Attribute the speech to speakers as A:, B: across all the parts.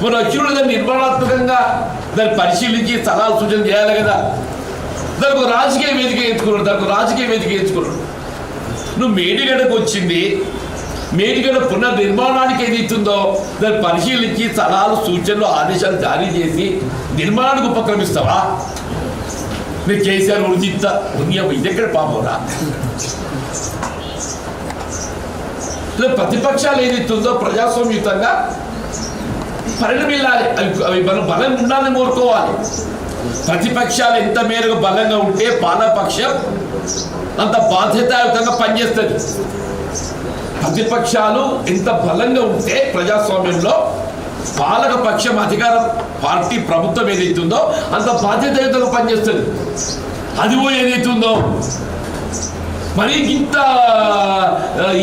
A: మనం వచ్చినప్పుడు దాన్ని నిర్మాణాత్మకంగా దాన్ని పరిశీలించి సలహాలు సూచన చేయాలి కదా. దానికి ఒక రాజకీయ వేదిక ఎంచుకున్నాడు. నువ్వు మేడిగడకు వచ్చింది, మేడిగడ పునర్నిర్మాణానికి ఏది ఇస్తుందో దాన్ని పరిశీలించి సలహాలు సూచనలు ఆదేశాలు జారీ చేసి నిర్మాణానికి ఉపక్రమిస్తావా? నేను కేసీఆర్ ఉచిత ఇదెక్కడ పాపరా? ప్రతిపక్షాలు ఏది ఇస్తుందో ప్రజాస్వామ్యుతంగా పరిణమిల్లాలి. అవి బలంగా ఉండాలని కోరుకోవాలి. ప్రతిపక్షాలు ఎంత మేరకు బలంగా ఉంటే పాలకపక్షం అంత బాధ్యతాయుతంగా పనిచేస్తుంది. ప్రతిపక్షాలు ఎంత బలంగా ఉంటే ప్రజాస్వామ్యంలో పాలకపక్షం అధికార పార్టీ ప్రభుత్వం ఏదైతుందో అంత బాధ్యతాయుతంగా పనిచేస్తుంది. అదిగో ఏదైతుందో మరి ఇంత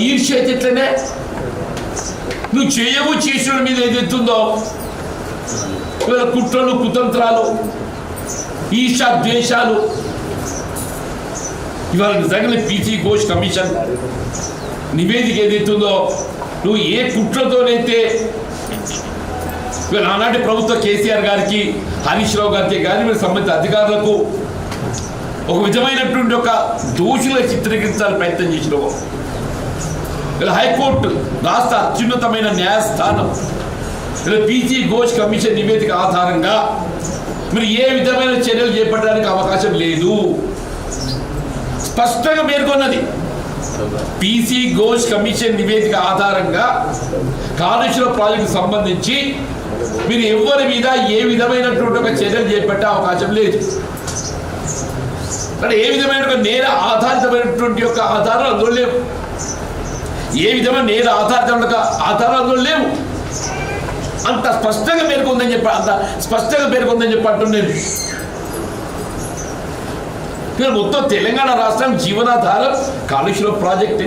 A: ఈర్ష్య ఎట్లనే నువ్వు చేయవు చేసిన మీద ఏదైతుందో కుట్రలు కుతంత్రాలు ఈర్ష్య ద్వేషాలు. ఇవాళ నిజంగా పీసీ ఘోష్ కమిషన్ నివేదిక ఏదైతుందో నువ్వు ఏ కుట్రతోనైతే ఆనాటి ప్రభుత్వ కేసీఆర్ గారికి హరీష్ రావు గారికి కానీ మీరు సంబంధిత అధికారులకు ఒక విధమైనటువంటి ఒక దోషులుగా చిత్రీకరించాలని ప్రయత్నం చేసినావు. ఇలా హైకోర్టు రాష్ట్ర అత్యున్నతమైన న్యాయస్థానం ఇలా పీసీ ఘోష్ కమిషన్ నివేదిక ఆధారంగా మీరు ఏ విధమైన చర్యలు చేపట్టడానికి అవకాశం లేదు స్పష్టంగా పేర్కొన్నది. పీసీ ఘోష్ కమిషన్ నివేదిక ఆధారంగా కాళేశ్వరం ప్రాజెక్టు సంబంధించి మీరు ఎవరి మీద ఏ విధమైనటువంటి ఒక చర్యలు చేపట్టే అవకాశం లేదు. అంటే ఏ విధమైన నేర ఆధారితమైనటువంటి యొక్క ఆధారాలు అందులో లేవు. ఏ విధమైన నేర ఆధారితమైన ఆధారాలు అందులో లేవు. అంత స్పష్టంగా పేర్కొందని చెప్పి అంటున్నాను. మీరు మొత్తం తెలంగాణ రాష్ట్రం జీవనాధారం కాళేశ్వరం ప్రాజెక్ట్.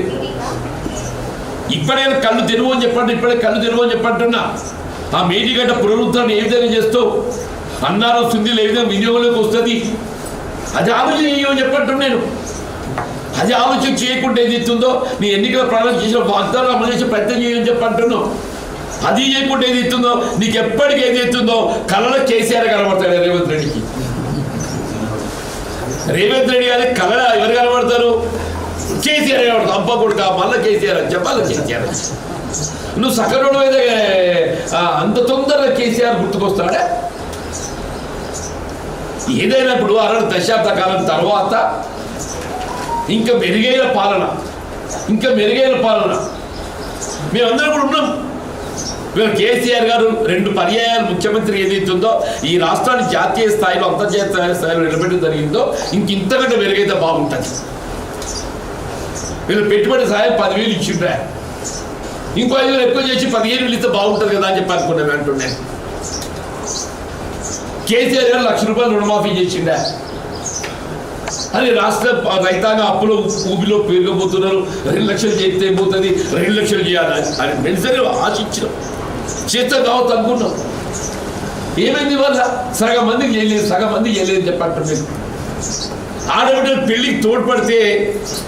A: ఇప్పుడే కళ్ళు తెరువు అని చెప్పంటున్నా. ఆ మేడిగడ్డ పునరుద్ధరణ ఏ విధంగా చేస్తావు? అన్నారం సుందీలు ఏ విధంగా వినియోగంలోకి వస్తుంది? అది ఆలోచన చేయమని చెప్పంటున్నాను. అది ఆలోచన చేయకుండా ఏది ఇస్తుందో నీ ఎన్నికల ప్రణాళిక చేసిన వాగ్దానాలు అమలు చేసి ప్రయత్నం చేయమని చెప్పంటున్నావు. అది చేయకుండా ఏది ఇస్తుందో నీకు ఎప్పటికీ ఏది ఇస్తుందో కళలో కేసీఆర్ కనబడతాడు. రేవంత్ రెడ్డి గారి కళ ఎవరు కనబడతారు? కేసీఆర్ కనబడతారు. అబ్బా కొడుక మళ్ళీ కేసీఆర్ అని చెప్పాలి. కేసీఆర్ నువ్వు సకరుడు అయితే అంత తొందరగా కేసీఆర్ గుర్తుకొస్తాడే. ఏదైనా ఇప్పుడు 60 దశాబ్ద కాలం తర్వాత ఇంకా మెరుగైన పాలన మేమందరం కూడా ఉన్నాం. మేము కేసీఆర్ గారు 2 పర్యాయాలు ముఖ్యమంత్రి ఏదైతుందో ఈ రాష్ట్రాన్ని జాతీయ స్థాయిలో అంతర్జాతీయ స్థాయిలో నిలబెట్టడం జరిగిందో ఇంతకంటే మెరుగైతే బాగుంటుంది. వీళ్ళు పెట్టుబడి సాయం 10,000 ఇచ్చిండ్రా, ఇంకో 5,000 ఎక్కువ చేసి 15,000 ఇస్తే బాగుంటుంది కదా అని చెప్పి అనుకున్నాను అంటున్నాను. కేసీఆర్ గారు ₹1,00,000 రుణమాఫీ చేసిండా? అది రాష్ట్ర రైతాంగ అప్పులో ఊబిలో పెరిగిపోతున్నారు. 2 లక్షలు చేస్తే పోతుంది, 2 లక్షలు చేయాలి అని వెంటనే ఆశించినాం. చేస్తే కావచ్చు అనుకున్నాం. ఏమైంది వల్ల సగం మందికి చేయలేదు చెప్పంటున్నాను. ఆడబిడ్డలు పెళ్లికి తోడ్పడితే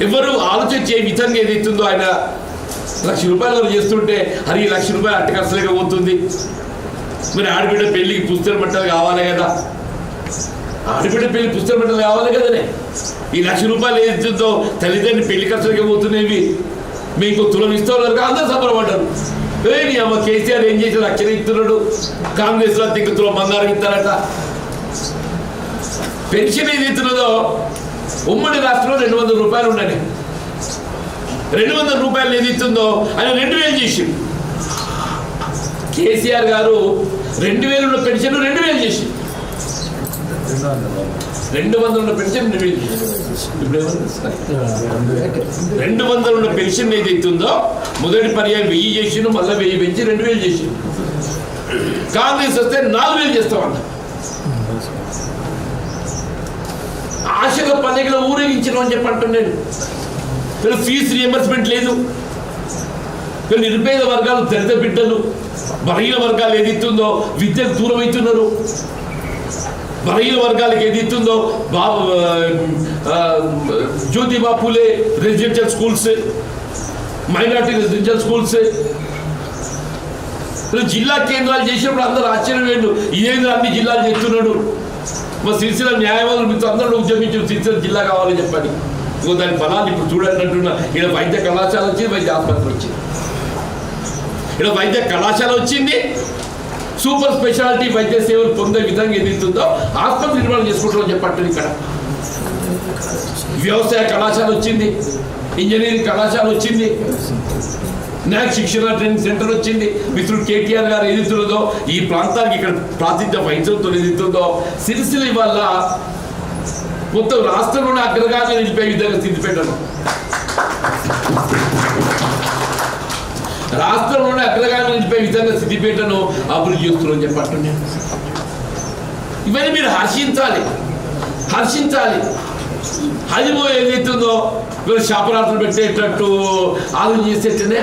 A: ఎవరు ఆలోచన చేయ విధంగా ఏదైతుందో ఆయన ₹1,00,000 చేస్తుంటే అది ₹1,00,000 అట్ట ఖర్చులేకపోతుంది. మరి ఆడబిడ్డ పెళ్లికి పుస్తక బట్టలు కావాలి కదా, పుస్తక బట్టలు కావాలి కదనే. ఈ ₹1,00,000 ఏదైతుందో తల్లిదండ్రులు పెళ్లి ఖర్చులకే పోతున్నాయి. మీకు తులం ఇస్తున్నారు అందరూ సంబరపడ్డారు. నీ అమ్మ కేసీఆర్ ఏం చేసి 1,00,000 ఇస్తున్నాడు, కాంగ్రెస్లో తులం బంగారం ఇస్తారట. పెన్షన్ ఏది ఇస్తున్నదో ఉమ్మడి రాష్ట్రంలో ₹200 ఉండండి. ₹200 ఏది ఇస్తుందో ఆయన 2,000 చేసి కేసీఆర్ గారు 2,000 ఉన్న పెన్షన్ 2,000 చేసి 200 ఉన్న పెన్షన్ 2,000 చేసి ఇప్పుడు 200 ఉన్న పెన్షన్ ఏదైతే ఉందో మొదటి పర్యాయం 1,000 చేసి మళ్ళీ 1,000 పెంచి 2,000 చేసి కాంగ్రెస్ వస్తే 4,000 చేస్తామన్న ఆశగా పండుగలో ఊరేగించడం అని చెప్పి అంటున్నాను. ఫీజు రియంబర్స్మెంట్ లేదు. నిరుపేద వర్గాలు దళిత బిడ్డలు బలహీన వర్గాలు ఏదిస్తుందో విద్యకు దూరం అవుతున్నారు. బలహీన వర్గాలకు ఏదిస్తుందో Jyotiba Phule residential schools, minority residential schools, జిల్లా కేంద్రాలు చేసినప్పుడు అందరూ ఆశ్చర్యపోయాడు, ఇదేంద్ర అన్ని జిల్లాలు చేస్తున్నాడు. మా సిరిసిల్ల న్యాయవాదులు మీతో అందరూ ఉద్యమించారు సిరిసిల్ల జిల్లా కావాలని చెప్పని. ఇంకో దాని ఫలాన్ని ఇప్పుడు చూడాలంటున్నా. ఇక్కడ వైద్య కళాశాల వచ్చింది, వైద్య ఆసుపత్రి వచ్చింది. ఇక్కడ వైద్య కళాశాల వచ్చింది, సూపర్ స్పెషాలిటీ వైద్య సేవలు పొందే విధంగా ఏదైతుందో ఆసుపత్రి నిర్మాణం చేసుకుంటామని చెప్పట్లేదు. ఇక్కడ వ్యవసాయ కళాశాల వచ్చింది, ఇంజనీరింగ్ కళాశాల వచ్చింది, న్యాక్ శిక్షణ ట్రైనింగ్ సెంటర్ వచ్చింది. మిత్రుడు కేటీఆర్ గారు ఏదైతుందో ఈ ప్రాంతానికి ఇక్కడ ప్రాతినిధ్యం వహించడంతో ఏదైతుందో సిరిసిల్ల వల్ల మొత్తం రాష్ట్రంలోనే అగ్రగామి నిలిపే విధంగా సిద్దిపేటను, రాష్ట్రంలోనే అగ్రగామి నిలిపే విధంగా సిద్దిపేటను అభివృద్ధి చేస్తున్నారని చెప్పట్టున్నాను. ఇవన్నీ మీరు హర్షించాలి. అది ఏదైతుందో మీరు శాపరాత్రులు పెట్టేటట్టు ఆలోచన చేసేటనే